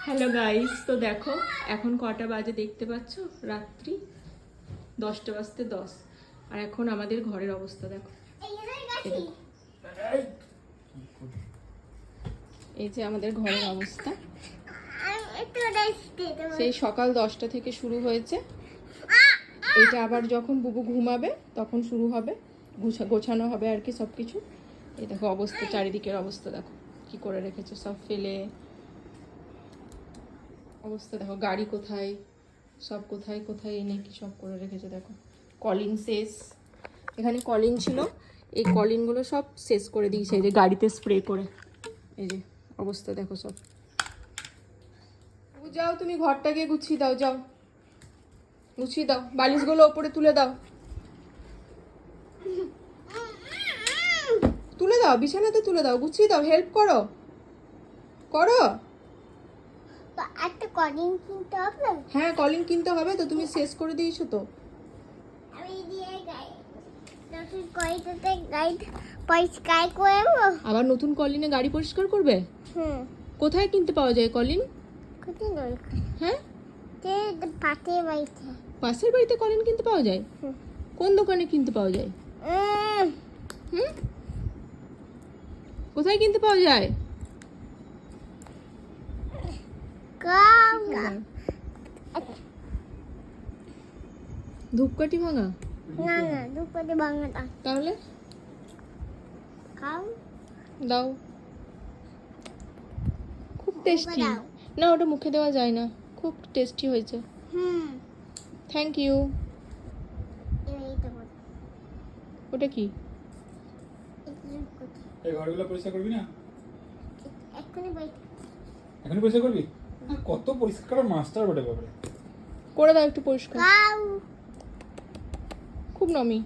Hello guys, তো দেখো এখন কটা বাজে দেখতে পাচ্ছ? রাত্রি 10টা বাজতে 10। আর এখন আমাদের ঘরের অবস্থা দেখো। এই যে আমাদের ঘরের অবস্থা, সেই সকাল 10টা থেকে শুরু হয়েছে। এটা আবার যখন বুবু ঘুমাবে তখন শুরু হবে, গোছানো হবে আর কি সবকিছু। এই দেখো অবস্থা, চারিদিকের অবস্থা দেখো কি করে রেখেছে, সব ফেলে অবস্থা দেখো। গাড়ি কোথায়, সব কোথায় কোথায় এনে কি সব করে রেখেছে দেখো। কলিং শেষ, এখানে কলিং ছিল, এই কলিংগুলো সব শেষ করে দিয়েছে এই যে গাড়িতে স্প্রে করে। এই যে অবস্থা দেখো সব। যাও তুমি ঘরটাকে গুছিয়ে দাও, যাও গুছিয়ে দাও, বালিশগুলো ওপরে তুলে দাও, তুলে দাও, বিছানাতে তুলে দাও, গুছিয়ে দাও, হেল্প করো করো। একটা কলিং কিনতে হবে। হ্যাঁ কলিং কিনতে হবে তো, তুমি শেষ করে দিয়েছো তো। আমি দিয়ে নতুন কলিংটাতে গাইড পরিষ্কার করব। আবার নতুন কলিনে গাড়ি পরিষ্কার করবে? হুম। কোথায় কিনতে পাওয়া যায় কলিন? কোথায় নয়? হ্যাঁ পাশের বাড়িতে। পাশের বাড়িতে কলিন কিনতে পাওয়া যায়? হুম। কোন দোকানে কিনতে পাওয়া যায়? হুম, কোথায় কিনতে পাওয়া যায়? ধূপকাঠি ভাঙা? না না, দুপুরে বাংলাটা তাহলে খাও দাও, খুব টেস্টি। দাও। না ওটা মুখে দেওয়া যায় না, খুব টেস্টি হয়েছে। হুম। Thank you. এইটা বল। ওটা কি? এই ঘরগুলো পরিষ্কার করবি না? এক্ষুনি বই এখনই পরিষ্কার করবি? কত পরিষ্কার করার মাস্টার বটে বাবারে। করে দাও একটু পরিষ্কার, খাও। খুব নমি।